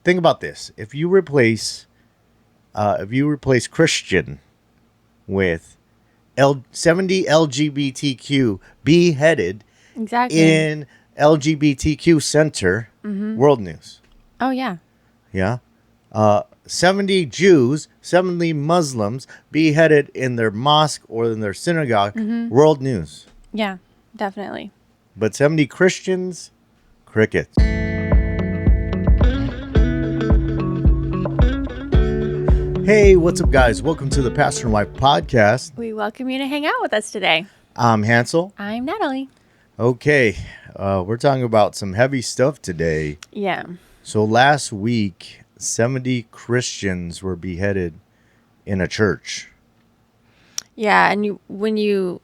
think about this. If you replace Christian with 70 LGBTQ beheaded Exactly. in LGBTQ center, world news. Oh, yeah. Yeah. 70 Jews, 70 Muslims beheaded in their mosque or in their synagogue, world news. Yeah, definitely. But 70 Christians, crickets. Hey, what's up, guys? Welcome to the Pastor and Wife podcast. We welcome you to hang out with us today. I'm Hansel. I'm Natalie. Okay, we're talking about some heavy stuff today. Yeah. So last week, 70 Christians were beheaded in a church. Yeah, and when you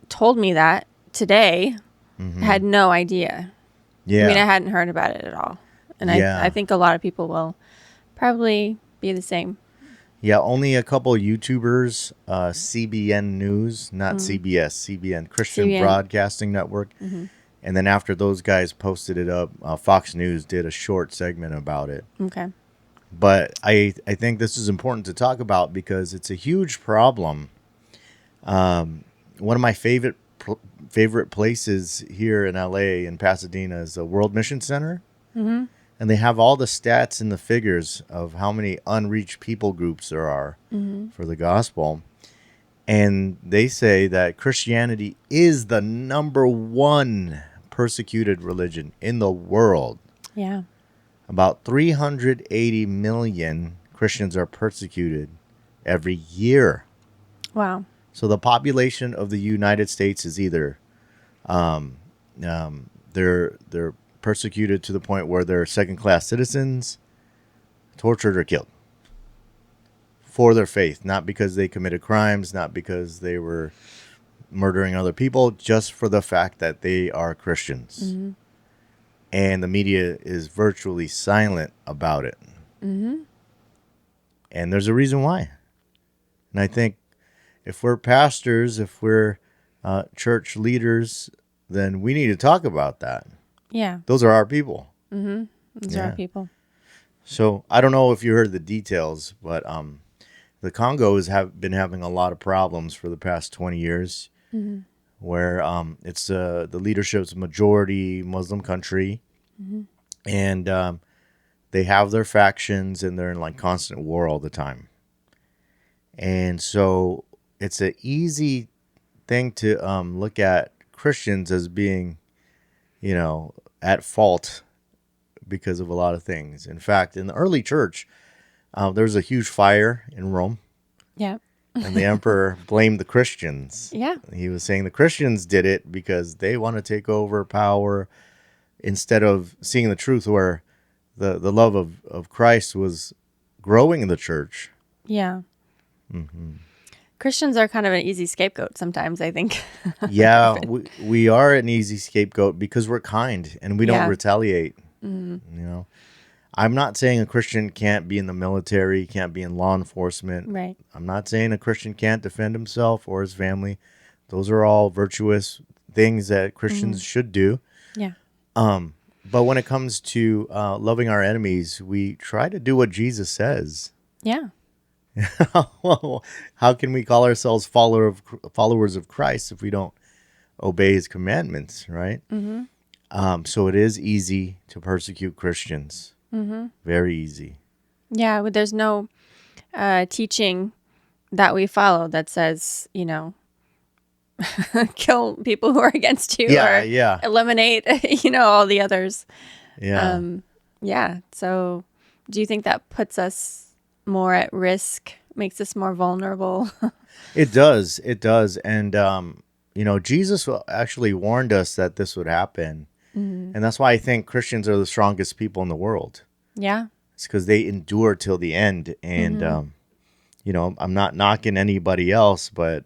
told me that today, I had no idea. Yeah. I mean, I hadn't heard about it at all. And I think a lot of people will probably be the same. Yeah, only a couple YouTubers, CBN News, not CBS, CBN, Christian CBN. Broadcasting Network. And then after those guys posted it up, Fox News did a short segment about it. Okay. But I think this is important to talk about because it's a huge problem. One of my favorite places here in LA, in Pasadena, is the World Mission Center. Mm-hmm. And they have all the stats and the figures of how many unreached people groups there are for the gospel. And they say that Christianity is the number one persecuted religion in the world. Yeah. About 380 million Christians are persecuted every year. Wow. So the population of the United States is either they're persecuted to the point where they're second-class citizens, tortured or killed for their faith, not because they committed crimes, not because they were murdering other people, just for the fact that they are Christians. Mm-hmm. And the media is virtually silent about it. Mm-hmm. And there's a reason why. And I think if we're pastors, if we're church leaders, then we need to talk about that. Yeah. Those are our people. Mm-hmm. Those are our people. So I don't know if you heard the details, but the Congo has been having a lot of problems for the past 20 years, where it's the leadership's majority Muslim country, and they have their factions and they're in like constant war all the time. And so it's an easy thing to look at Christians as being, at fault because of a lot of things. In fact, in the early church, there was a huge fire in Rome. Yeah. And the emperor blamed the Christians. Yeah. He was saying the Christians did it because they want to take over power instead of seeing the truth where the love of Christ was growing in the church. Yeah. Mm-hmm. Christians are kind of an easy scapegoat sometimes, I think. Yeah, we are an easy scapegoat because we're kind and we don't retaliate. Mm-hmm. I'm not saying a Christian can't be in the military, can't be in law enforcement. Right. I'm not saying a Christian can't defend himself or his family. Those are all virtuous things that Christians should do. Yeah. But when it comes to loving our enemies, we try to do what Jesus says. Yeah. How can we call ourselves followers of Christ if we don't obey his commandments, right? Mm-hmm. So it is easy to persecute Christians. Mm-hmm. Very easy. Yeah, but there's no teaching that we follow that says, kill people who are against you or eliminate, all the others. Yeah. Yeah. So do you think that puts us more at risk, makes us more vulnerable? It does. It does. And, Jesus actually warned us that this would happen. Mm-hmm. And that's why I think Christians are the strongest people in the world. Yeah. It's because they endure till the end. And, I'm not knocking anybody else, but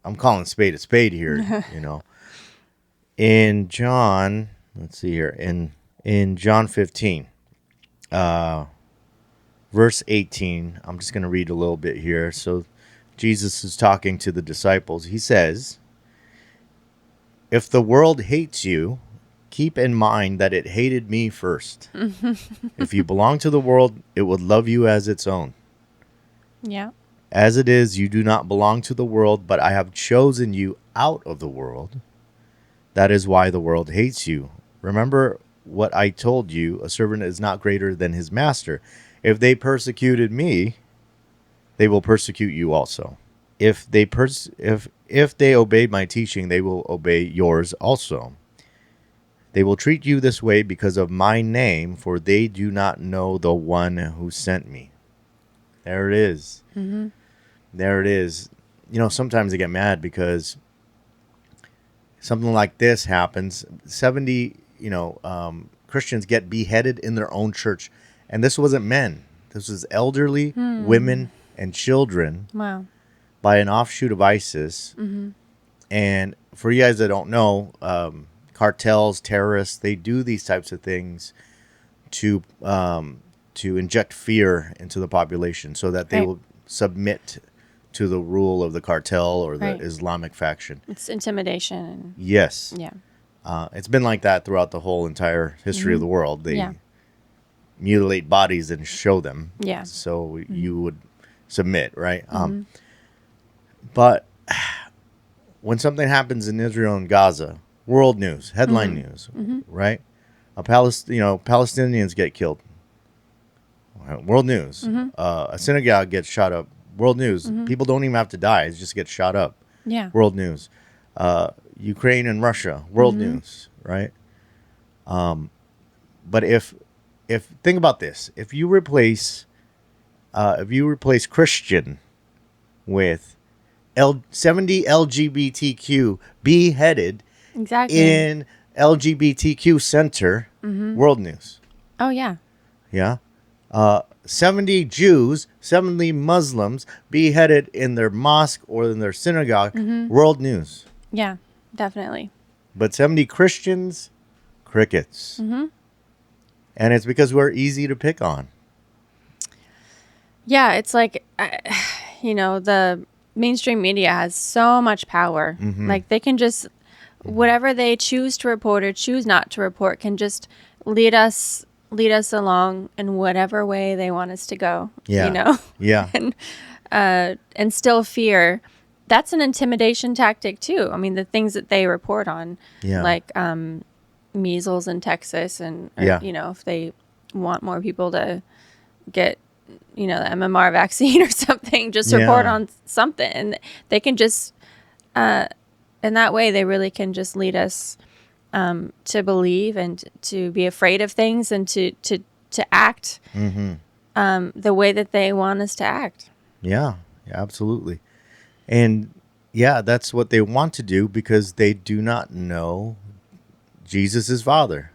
I'm calling spade a spade here, In John, let's see here, in John 15, verse 18, I'm just going to read a little bit here. So Jesus is talking to the disciples. He says, "If the world hates you, keep in mind that it hated me first. If you belong to the world, it would love you as its own. Yeah. As it is, you do not belong to the world, but I have chosen you out of the world. That is why the world hates you. Remember what I told you, a servant is not greater than his master. If they persecuted me, they will persecute you also. If they obeyed my teaching, they will obey yours also. They will treat you this way because of my name, for they do not know the one who sent me. There it is. Mm-hmm. There it is. Sometimes I get mad because something like this happens. 70, Christians get beheaded in their own church. And this wasn't men. This was elderly, women, and children. Wow. By an offshoot of ISIS. Mm-hmm. And for you guys that don't know, cartels, terrorists, they do these types of things to inject fear into the population so that they will submit to the rule of the cartel or the Islamic faction. It's intimidation. Yes. Yeah. It's been like that throughout the whole entire history of the world. They mutilate bodies and show them. Yeah. So you would submit, right? But when something happens in Israel and Gaza, world news, headline news, right? Palestinians get killed. World news. A synagogue gets shot up. World news. People don't even have to die. It just gets shot up. Yeah. World news. Ukraine and Russia. World news, right? But if think about this, if you replace Christian with 70 LGBTQ beheaded in LGBTQ center, world news. Oh, yeah. Yeah. 70 Jews, 70 Muslims beheaded in their mosque or in their synagogue, world news. Yeah, definitely. But 70 Christians, crickets. And it's because we're easy to pick on. Yeah, it's like, the mainstream media has so much power. Like they can just, whatever they choose to report or choose not to report can just lead us along in whatever way they want us to go. Yeah. Yeah. And instill fear. That's an intimidation tactic too. I mean, the things that they report on, like measles in Texas, and if they want more people to get the MMR vaccine or something, just report on something, and they can just in that way they really can just lead us to believe and to be afraid of things and to act the way that they want us to act. Yeah, absolutely. And that's what they want to do because they do not know Jesus' Father.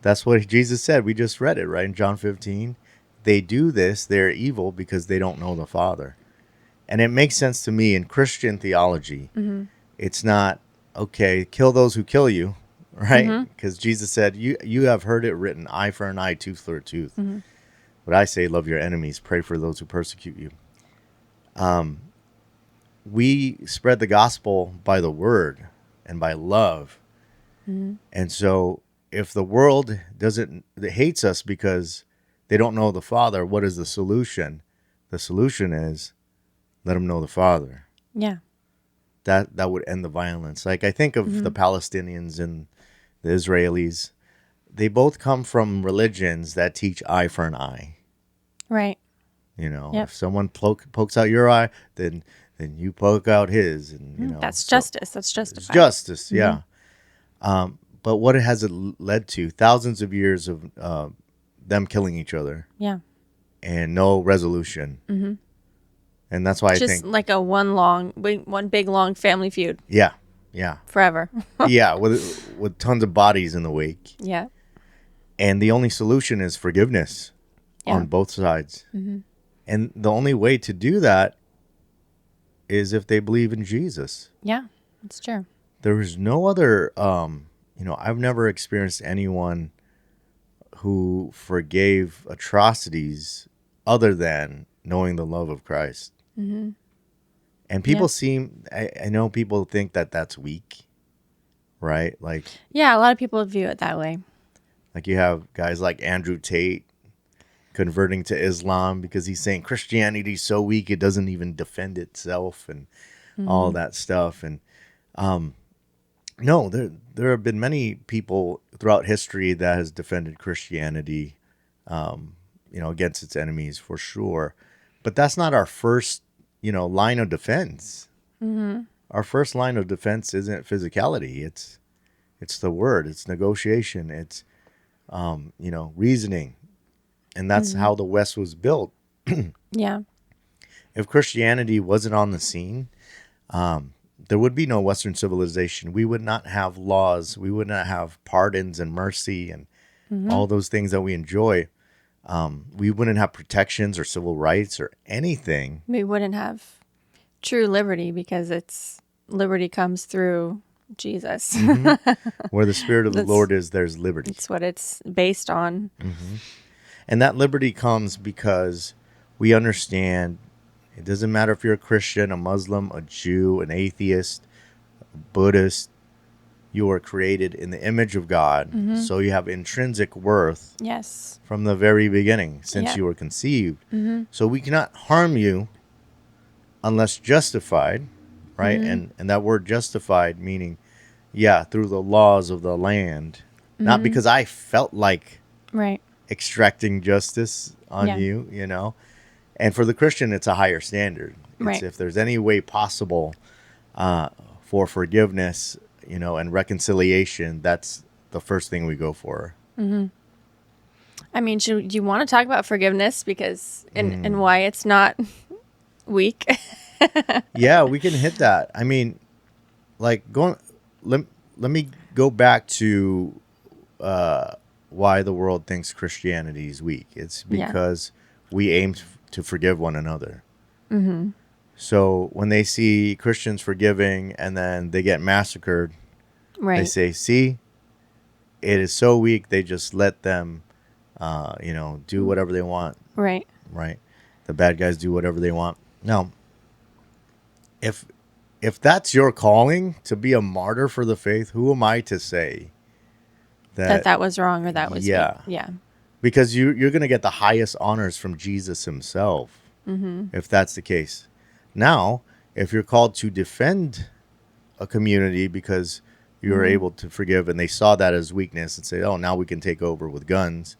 That's what Jesus said. We just read it, right? In John 15. They do this, they're evil because they don't know the Father. And it makes sense to me in Christian theology. It's not, okay, kill those who kill you, right? Because Jesus said, you have heard it written, eye for an eye, tooth for a tooth. But I say, love your enemies, pray for those who persecute you. We spread the gospel by the word and by love. And so if the world hates us because they don't know the Father, what is the solution? The solution is let them know the Father. Yeah. That would end the violence. Like I think of the Palestinians and the Israelis. They both come from religions that teach eye for an eye. Right. If someone pokes out your eye, then you poke out his, and that's justice. That's justified. It's justice, yeah. But what has it led to? Thousands of years of them killing each other. Yeah. And no resolution. And that's why I think just like a one big long family feud. Yeah. Yeah. Forever. Yeah, with tons of bodies in the wake. Yeah. And the only solution is forgiveness on both sides. And the only way to do that is if they believe in Jesus. Yeah, that's true. There is no other, I've never experienced anyone who forgave atrocities other than knowing the love of Christ. And people I know people think that that's weak. right? Like, yeah, a lot of people view it that way. like you have guys like Andrew Tate converting to Islam because he's saying Christianity's so weak it doesn't even defend itself and all that stuff. And no, there have been many people throughout history that has defended Christianity, against its enemies for sure. But that's not our first, line of defense. Our first line of defense isn't physicality. It's the word. It's negotiation. It's reasoning, and that's how the West was built. Yeah. If Christianity wasn't on the scene, there would be no Western civilization. We would not have laws. We would not have pardons and mercy and all those things that we enjoy. We wouldn't have protections or civil rights or anything. We wouldn't have true liberty because liberty comes through Jesus. Where the Spirit of the Lord is, there's liberty. It's what it's based on. And that liberty comes because we understand it doesn't matter if you're a Christian, a Muslim, a Jew, an atheist, a Buddhist. You are created in the image of God. So you have intrinsic worth. Yes. From the very beginning, since you were conceived. So we cannot harm you unless justified, right? And that word justified meaning, through the laws of the land. Not because I felt like extracting justice on you, And for the Christian, it's a higher standard. It's if there's any way possible for forgiveness, and reconciliation, that's the first thing we go for. I mean, do you want to talk about forgiveness because and why it's not weak? Yeah, we can hit that. I mean, like let me go back to why the world thinks Christianity is weak. It's because we aim to forgive one another. So when they see Christians forgiving and then they get massacred, they say, see, it is so weak, they just let them, do whatever they want. Right. The bad guys do whatever they want. Now, if that's your calling to be a martyr for the faith, who am I to say that was wrong or that was weak? Yeah. Because you're going to get the highest honors from Jesus himself, if that's the case. Now, if you're called to defend a community because you're able to forgive and they saw that as weakness and say, oh, now we can take over with guns,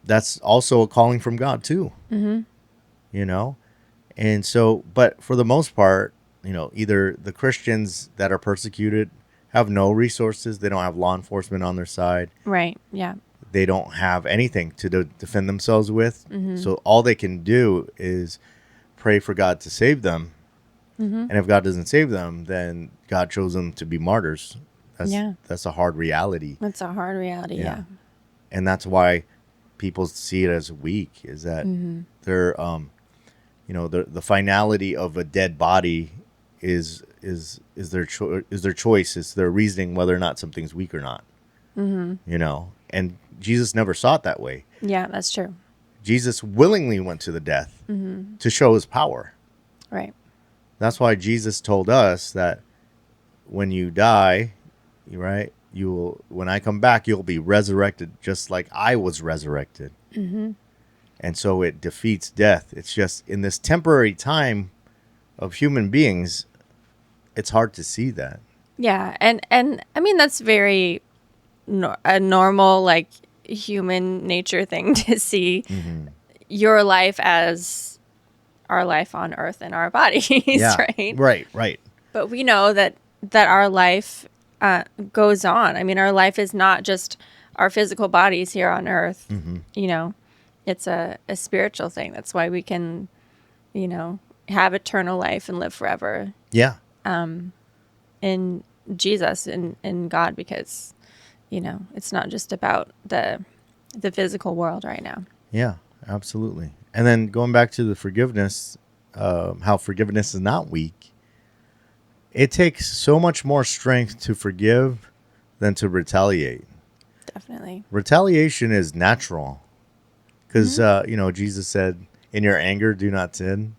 that's also a calling from God too, And so, but for the most part, either the Christians that are persecuted have no resources. They don't have law enforcement on their side. Right. Yeah. They don't have anything to defend themselves with. So all they can do is pray for God to save them. And if God doesn't save them, then God chose them to be martyrs. That's a hard reality. That's a hard reality. Yeah. And that's why people see it as weak, is that they're, the finality of a dead body is their choice. It's their reasoning whether or not something's weak or not. And Jesus never saw it that way. Yeah, that's true. Jesus willingly went to the death to show his power. Right. That's why Jesus told us that when you die, when I come back, you'll be resurrected just like I was resurrected. And so it defeats death. It's just in this temporary time of human beings, it's hard to see that. Yeah. And I mean, that's very a normal, like, human nature thing to see your life as our life on earth and our bodies, right? Right. But we know that our life goes on. I mean, our life is not just our physical bodies here on earth. It's a spiritual thing. That's why we can, have eternal life and live forever. Yeah. In Jesus and in God, because, it's not just about the physical world right now. Yeah, absolutely. And then going back to the forgiveness, how forgiveness is not weak. It takes so much more strength to forgive than to retaliate. Definitely. Retaliation is natural because, Jesus said, in your anger, do not sin.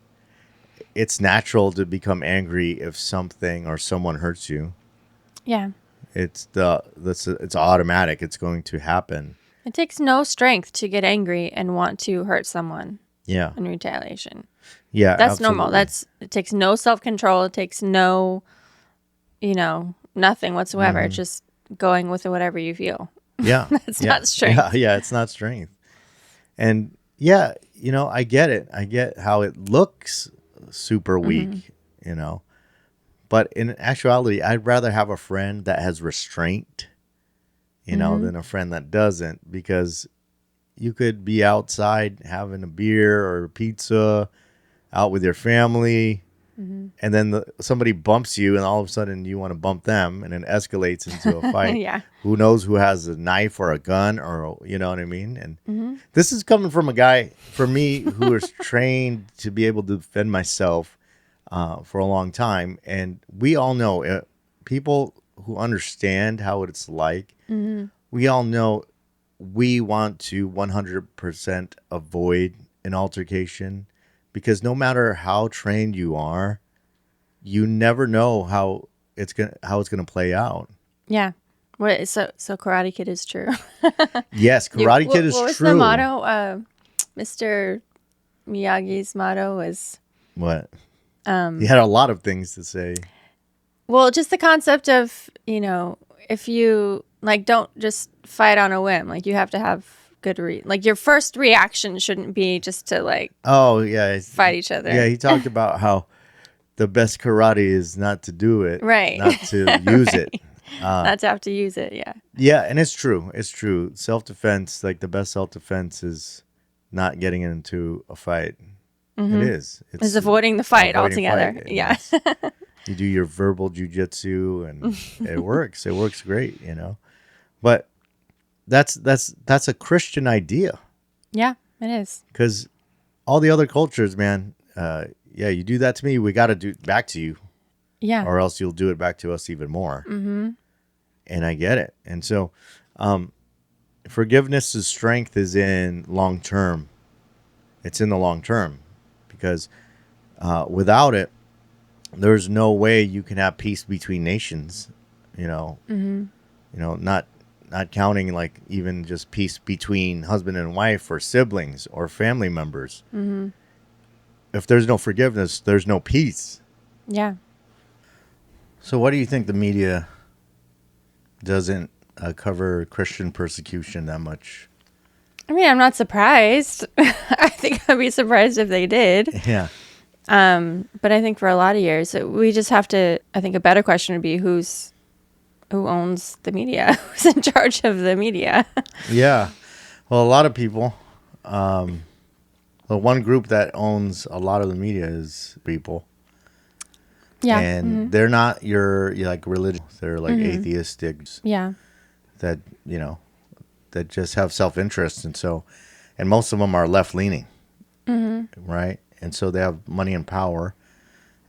it's natural to become angry if something or someone hurts you. Yeah. It's automatic. It's going to happen. It takes no strength to get angry and want to hurt someone. Yeah. In retaliation. Yeah, That's absolutely. normal. It takes no self-control. It takes no, nothing whatsoever. It's just going with whatever you feel. Yeah. It's yeah. not strength. Yeah, it's not strength. And yeah, I get it. I get how it looks super weak, But in actuality, I'd rather have a friend that has restraint, than a friend that doesn't, because you could be outside having a beer or pizza out with your family, and then somebody bumps you, and all of a sudden you want to bump them, and it escalates into a fight. Yeah. Who knows who has a knife or a gun, or you know what I mean? And this is coming from a guy, for me, who is trained to be able to defend myself for a long time. And we all know, people who understand how it's like, we all know we want to 100% avoid an altercation, because no matter how trained you are, you never know how it's gonna play out. Yeah. So Karate Kid is true. Yes, Karate Kid is what was true. the motto? Mr. Miyagi's motto was What? He had a lot of things to say. Well, just the concept of, if you don't just fight on a whim, you have to have good your first reaction shouldn't be just to oh yeah, fight each other. Yeah, he talked about how the best karate is not to do it, right? Not to use it, not to have to use it. Yeah. Yeah, and it's true. It's true. Self-defense, the best self-defense is not getting into a fight. It is. It's avoiding the fight avoiding altogether. fight. Yeah. You do your verbal jujitsu, and it works. It works great, But that's a Christian idea. Yeah, it is. Because all the other cultures, man, you do that to me, we got to do it back to you. Yeah. Or else you'll do it back to us even more. Mm-hmm. And I get it. And so, forgiveness' strength is in long term. It's in the long term, because without it, there's no way you can have peace between nations. Not counting even just peace between husband and wife, or siblings, or family members. Mm-hmm. If there's no forgiveness, there's no peace. Yeah. So what do you think the media doesn't cover Christian persecution that much? I mean, I'm not surprised. I think I'd be surprised if they did. Yeah. But I think for a lot of years, we just have to, I think a better question would be who owns the media? Who's in charge of the media? Yeah. Well, a lot of people. The one group that owns a lot of the media is people. Yeah. And they're not your religious. They're atheistic. Yeah. That, that just have self-interest. And most of them are left-leaning. Mm-hmm. Right? And so they have money and power.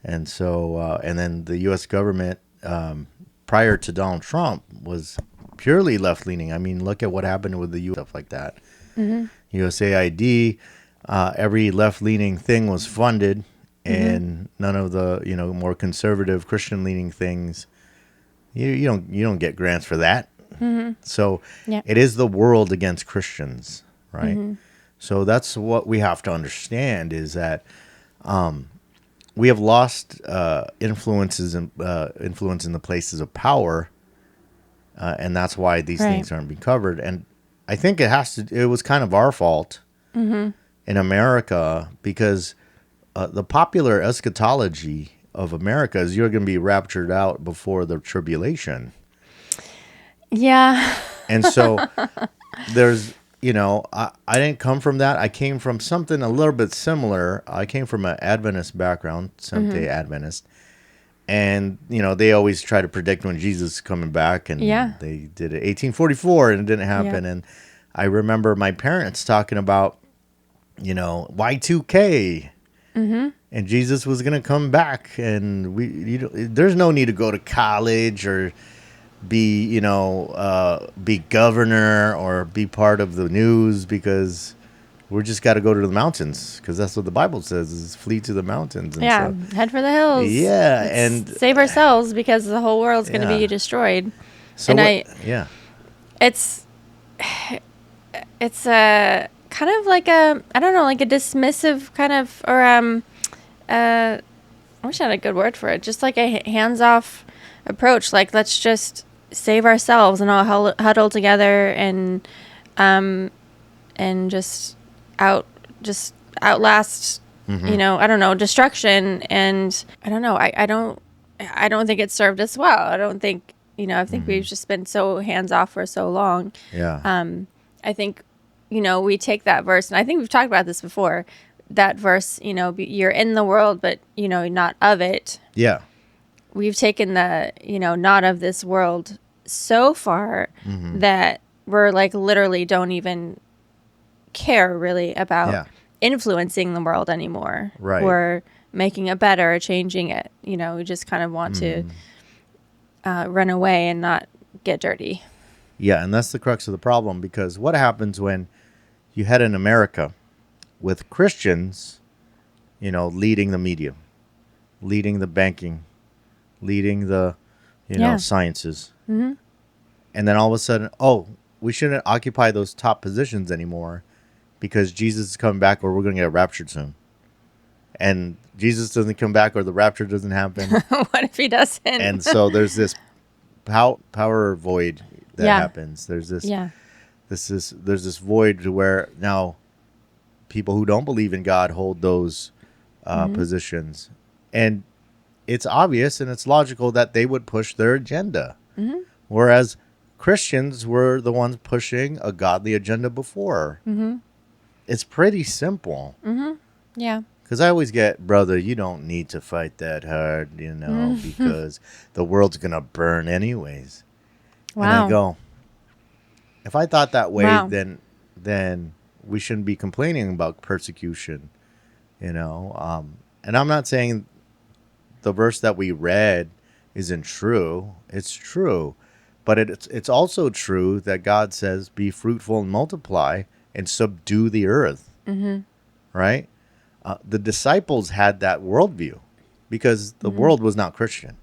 And so, and then the U.S. government, prior to Donald Trump, was purely left-leaning. I mean, look at what happened with the U.S. stuff like that. Mm-hmm. USAID, every left-leaning thing was funded, and none of the more conservative Christian-leaning things. You don't get grants for that. Mm-hmm. So it is the world against Christians, right? Mm-hmm. So that's what we have to understand, is that we have lost influence in the places of power, and that's why these things aren't being covered. And I think it was kind of our fault in America, because the popular eschatology of America is you're going to be raptured out before the tribulation. Yeah. And so there's, I didn't come from that. I came from something a little bit similar. I came from an Adventist background, Seventh-day Adventist. And, they always try to predict when Jesus is coming back. And they did it 1844 and it didn't happen. Yeah. And I remember my parents talking about, Y2K. Mm-hmm. And Jesus was going to come back. And there's no need to go to college or be governor or be part of the news, because We just got to go to the mountains because that's what the Bible says: is flee to the mountains and Yeah, stuff. head for the hills. Yeah, Let's and save ourselves because the whole world's going to be yeah. destroyed. So And what? Yeah. it's a kind of like a, I don't know, like a dismissive kind of, or I wish I had a good word for it. Just like a hands-off approach. Like, let's just save ourselves and all huddle together and just outlast, I don't know, destruction. And I don't know. I don't think it served us well. I don't think, I think we've just been so hands off for so long. Yeah. I think, we take that verse, and I think we've talked about this before. That verse, you're in the world, but, not of it. Yeah. We've taken the, not of this world so far that we're like literally don't even care really about influencing the world anymore. Right. Or making it better or changing it. We just kind of want to run away and not get dirty. Yeah, and that's the crux of the problem, because what happens when you had in America with Christians, leading the media, leading the banking, leading the, sciences. Mm-hmm. And then all of a sudden, oh, we shouldn't occupy those top positions anymore because Jesus is coming back or we're going to get raptured soon. And Jesus doesn't come back or the rapture doesn't happen. What if he doesn't? And so there's this power void that happens. There's this there's this void where now people who don't believe in God hold those positions. And it's obvious and it's logical that they would push their agenda. Mm-hmm. Whereas Christians were the ones pushing a godly agenda before. Mm-hmm. It's pretty simple. Mm-hmm. Yeah. Because I always get, brother, you don't need to fight that hard, because the world's going to burn anyways. Wow. And I go, if I thought that way, then we shouldn't be complaining about persecution, And I'm not saying the verse that we read isn't true. It's true. But it's also true that God says, be fruitful and multiply and subdue the earth. Mm-hmm. Right? The disciples had that worldview because the world was not Christian.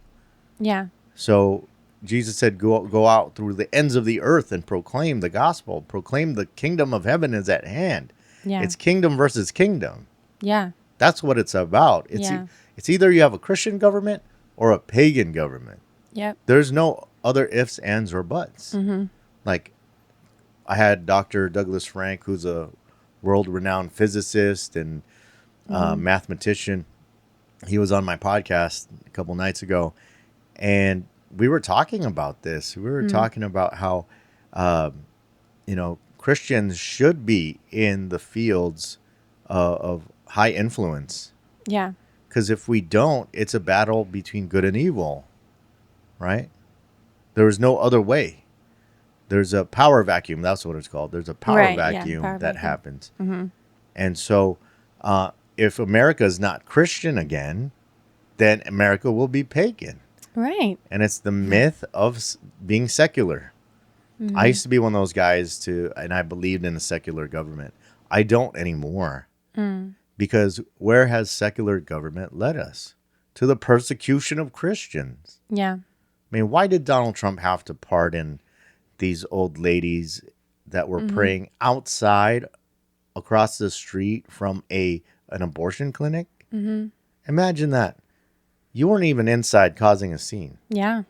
Yeah. So Jesus said, go out through the ends of the earth and proclaim the gospel. Proclaim the kingdom of heaven is at hand. Yeah. It's kingdom versus kingdom. Yeah. That's what it's about. It's either you have a Christian government or a pagan government. Yep. There's no other ifs, ands, or buts. Mm-hmm. Like, I had Dr. Douglas Frank, who's a world-renowned physicist and mathematician. He was on my podcast a couple nights ago, and we were talking about this. We were talking about how, Christians should be in the fields of high influence. Yeah. Because if we don't, it's a battle between good and evil, right? There is no other way. There's a power vacuum. That's what it's called. There's a power vacuum that happens. Mm-hmm. And so if America is not Christian again, then America will be pagan. Right. And it's the myth of being secular. Mm-hmm. I used to be one of those guys and I believed in a secular government. I don't anymore. Because where has secular government led us? To the persecution of Christians. Yeah. I mean, why did Donald Trump have to pardon these old ladies that were praying outside across the street from an abortion clinic? Mm-hmm. Imagine that. You weren't even inside causing a scene. Yeah.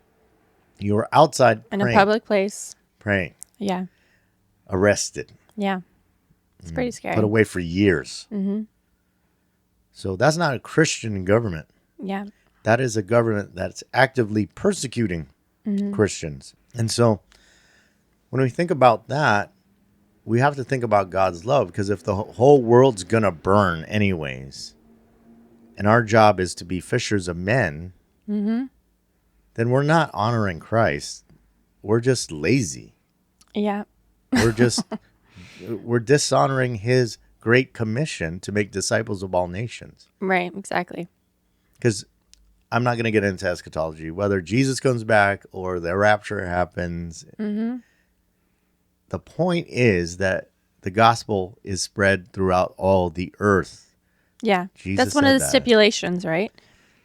You were outside in a public place. Praying. Yeah. Arrested. Yeah. It's pretty scary. Put away for years. Mm-hmm. So that's not a Christian government. Yeah. That is a government that's actively persecuting Christians. And so when we think about that, we have to think about God's love, because if the whole world's going to burn anyways, and our job is to be fishers of men, then we're not honoring Christ. We're just lazy. Yeah. We're dishonoring his great commission to make disciples of all nations. Right, exactly. Because I'm not going to get into eschatology, whether Jesus comes back or the rapture happens. Mm-hmm. The point is that the gospel is spread throughout all the earth. Yeah. Jesus That's one of said the that. stipulations, right?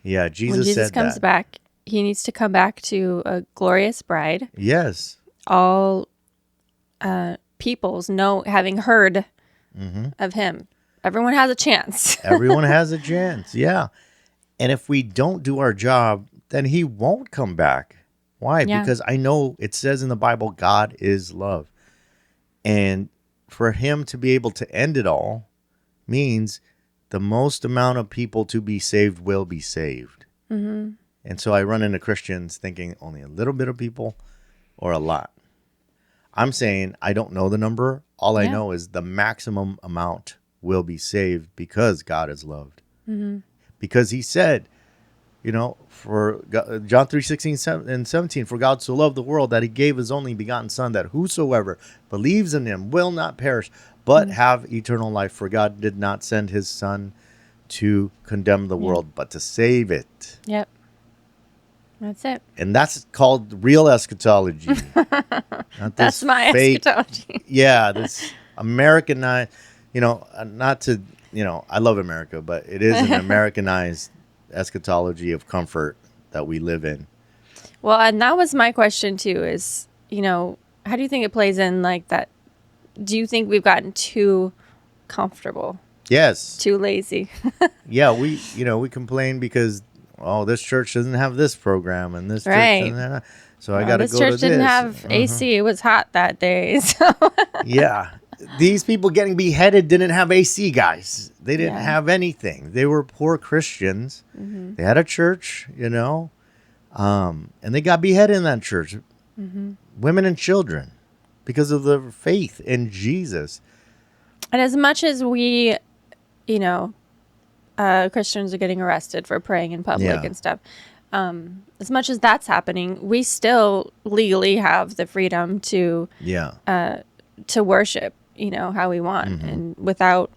Yeah, When Jesus Jesus said comes that. back, he needs to come back to a glorious bride. Yes. All peoples know, having heard of him. Everyone has a chance. Everyone has a chance. Yeah. And if we don't do our job, then he won't come back. Why? Yeah. Because I know it says in the Bible, God is love. And for him to be able to end it all means the most amount of people to be saved will be saved. Mm-hmm. And so I run into Christians thinking only a little bit of people or a lot. I'm saying I don't know the number. All I know is the maximum amount will be saved because God is loved. Mm-hmm. Because he said, for John 3:16 and 17, for God so loved the world that he gave his only begotten son, that whosoever believes in him will not perish, but have eternal life. For God did not send his son to condemn the world, but to save it. Yep. That's it. And that's called real eschatology. Not That's this my fake, eschatology. yeah, this Americanized, not to, I love America, but it is an Americanized eschatology of comfort that we live in. Well, and that was my question too, is, how do you think it plays in like that? Do you think we've gotten too comfortable? Yes. Too lazy? Yeah, we complain because, this church doesn't have this program and this church Right. doesn't have, so I got to This go to church didn't this. have AC. It was hot that day. So Yeah. These people getting beheaded didn't have AC, guys. They didn't Yeah. have anything. They were poor Christians. They had a church, and they got beheaded in that church. Women and children, because of their faith in Jesus. And as much as we, Christians are getting arrested for praying in public and stuff, as much as that's happening, we still legally have the freedom to worship, how we want, and without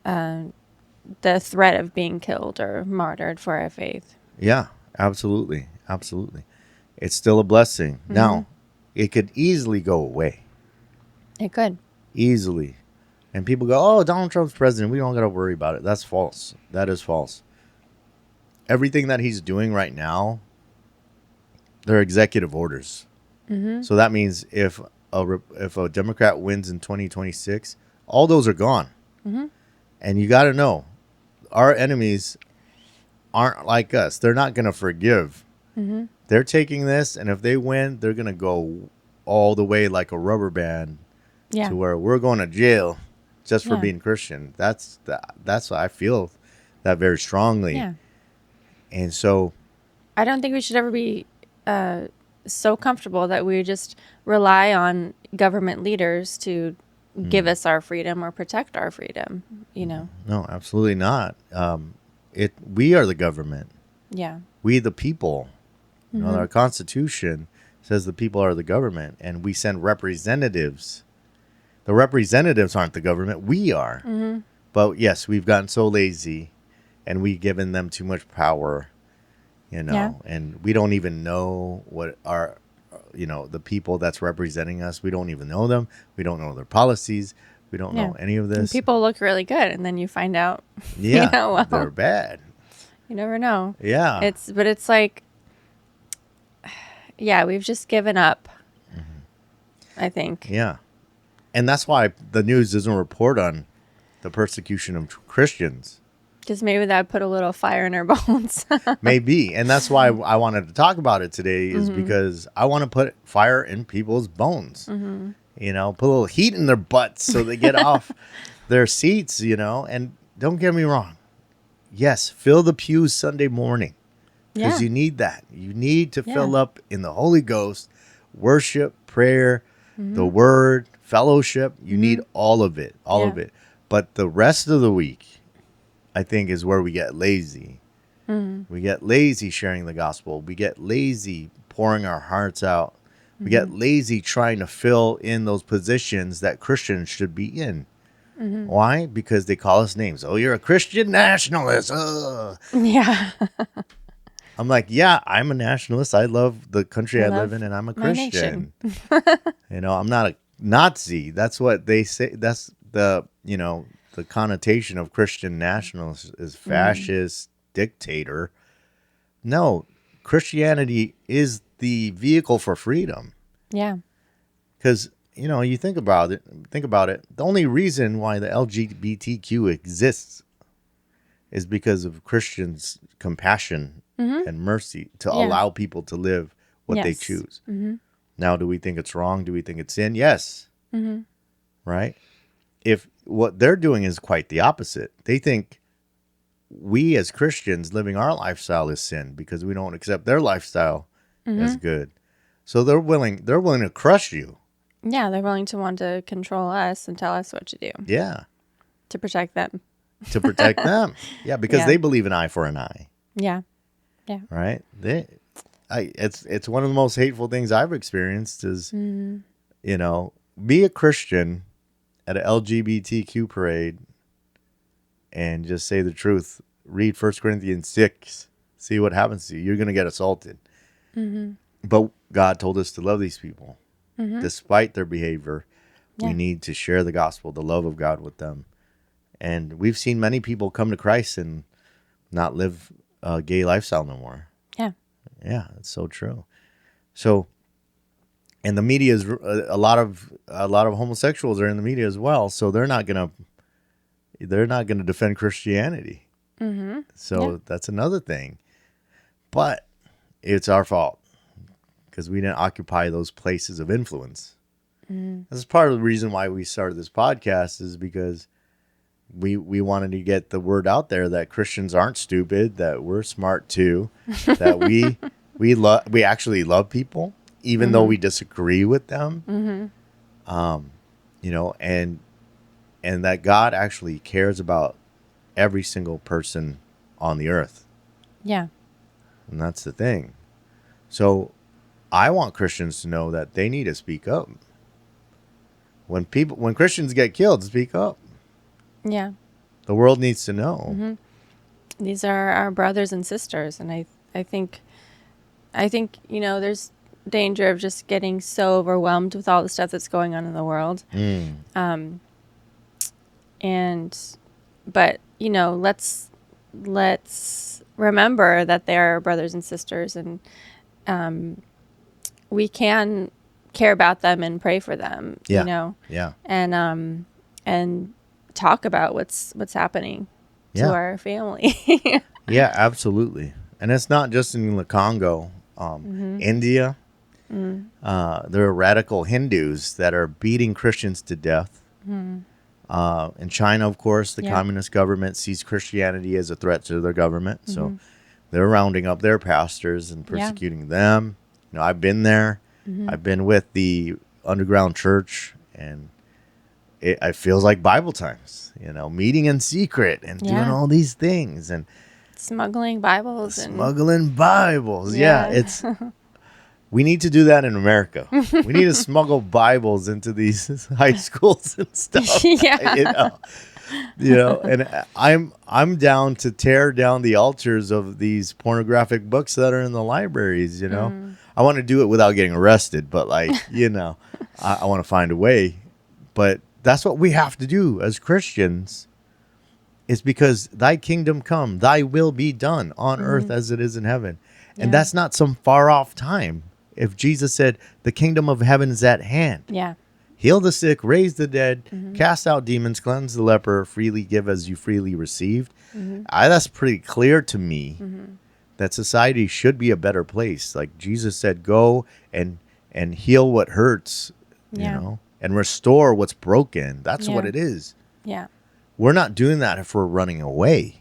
the threat of being killed or martyred for our faith. Yeah, absolutely. Absolutely. It's still a blessing. Now, it could easily go away. It could. Easily. And people go, oh, Donald Trump's president. We don't got to worry about it. That's false. That is false. Everything that he's doing right now, they're executive orders. So that means if a Democrat wins in 2026, all those are gone. And you got to know, our enemies aren't like us. They're not going to forgive. They're taking this, and if they win, they're going to go all the way like a rubber band to where we're going to jail just for being Christian. That's why I feel that very strongly. Yeah. And so I don't think we should ever be so comfortable that we just rely on government leaders to give us our freedom or protect our freedom, No, absolutely not. We are the government. Yeah. We the people. Our Constitution says the people are the government, and we send representatives. The representatives aren't the government. We are. But yes, we've gotten so lazy, and we've given them too much power, and we don't even know what our, the people that's representing us. We don't even know them. We don't know their policies. We don't know any of this. And people look really good, and then you find out, well, they're bad. You never know. Yeah. It's like, we've just given up, I think. Yeah. And that's why the news doesn't report on the persecution of Christians. Because maybe that would put a little fire in our bones. Maybe. And that's why I wanted to talk about it today, is because I want to put fire in people's bones. Put a little heat in their butts so they get off their seats, And don't get me wrong. Yes, fill the pews Sunday morning. Because you need that. You need to fill up in the Holy Ghost, worship, prayer, the word, fellowship. You need all of it, of it. But the rest of the week, I think, is where we get lazy. We get lazy sharing the gospel. We get lazy pouring our hearts out. We get lazy trying to fill in those positions that Christians should be in. Why? Because they call us names. Oh, you're a Christian nationalist. Ugh. Yeah. I'm like, yeah, I'm a nationalist. I love the country I live in, and I'm a Christian. I'm not Nazi. That's what they say. That's the, the connotation of Christian nationalists is fascist dictator. No, Christianity is the vehicle for freedom. Yeah. Because, you think about it. The only reason why the LGBTQ exists is because of Christians' compassion and mercy to allow people to live what they choose. Now, do we think it's wrong? Do we think it's sin? Yes. Right? If what they're doing is quite the opposite. They think we as Christians living our lifestyle is sin because we don't accept their lifestyle as good. So they're willing to crush you. Yeah, they're willing to want to control us and tell us what to do. Yeah. To protect them. To protect them. Yeah, because they believe an eye for an eye. Yeah. Yeah. Right? It's one of the most hateful things I've experienced is, be a Christian at an LGBTQ parade and just say the truth. Read 1 Corinthians 6. See what happens to you. You're going to get assaulted. But God told us to love these people. Despite their behavior, we need to share the gospel, the love of God with them. And we've seen many people come to Christ and not live a gay lifestyle no more. Yeah. Yeah, it's so true. So, and the media is a lot of homosexuals are in the media as well. So they're not gonna defend Christianity. So that's another thing. But it's our fault because we didn't occupy those places of influence. That's part of the reason why we started this podcast is because we wanted to get the word out there that Christians aren't stupid, that we're smart too, that we actually love people, even though we disagree with them. And that God actually cares about every single person on the earth. Yeah. And that's the thing. So I want Christians to know that they need to speak up. When Christians get killed, speak up. Yeah. The world needs to know. These are our brothers and sisters. And I think, there's danger of just getting so overwhelmed with all the stuff that's going on in the world. But let's remember that they're our brothers and sisters, and we can care about them and pray for them. And talk about what's happening to our family. Yeah, absolutely. And it's not just in the Congo, India. There are radical Hindus that are beating Christians to death. In China, of course, the communist government sees Christianity as a threat to their government. So they're rounding up their pastors and persecuting them. I've been there. I've been with the underground church, and it feels like Bible times, meeting in secret and doing all these things and smuggling Bibles. It's we need to do that in America. We need to smuggle Bibles into these high schools and stuff. And I'm down to tear down the altars of these pornographic books that are in the libraries. I want to do it without getting arrested, but I want to find a way. But that's what we have to do as Christians. It's because thy kingdom come, thy will be done on earth as it is in heaven. And that's not some far off time. If Jesus said the kingdom of heaven is at hand. Yeah. Heal the sick, raise the dead, cast out demons, cleanse the leper, freely give as you freely received. That's pretty clear to me that society should be a better place. Like Jesus said, go and heal what hurts, and restore what's broken. That's what it is. Yeah. We're not doing that if we're running away.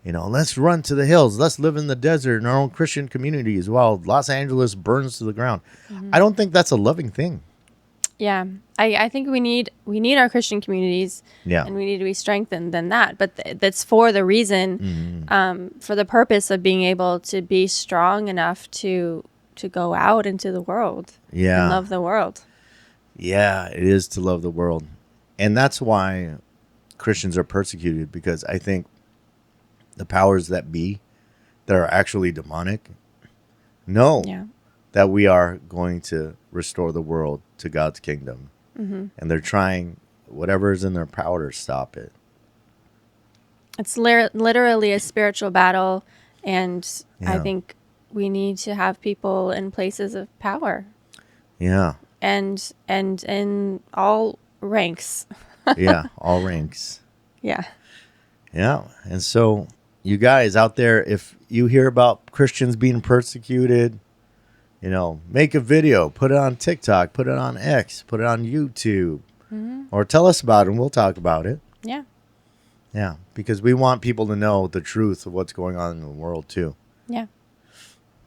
Let's run to the hills. Let's live in the desert in our own Christian communities while Los Angeles burns to the ground. I don't think that's a loving thing. Yeah, I think we need our Christian communities, and we need to be strengthened in that. But that's for the reason, for the purpose of being able to be strong enough to go out into the world, and love the world. Yeah, it is to love the world, and that's why Christians are persecuted, because I think the powers that be that are actually demonic know that we are going to restore the world to God's kingdom. Mm-hmm. And they're trying whatever is in their power to stop it. It's literally a spiritual battle. And I think we need to have people in places of power. Yeah. And in all ranks. Yeah, all ranks. Yeah. Yeah. And so you guys out there, if you hear about Christians being persecuted, make a video, put it on TikTok, put it on X, put it on YouTube, or tell us about it and we'll talk about it. Yeah. Yeah, because we want people to know the truth of what's going on in the world too. Yeah.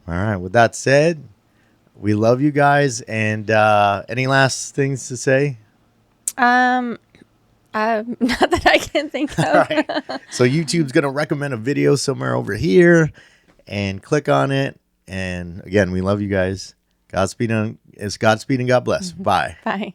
All right. With that said, we love you guys. And any last things to say? Not that I can think of. All right. So YouTube's going to recommend a video somewhere over here and click on it. And again, we love you guys. Godspeed and God bless. Bye. Bye.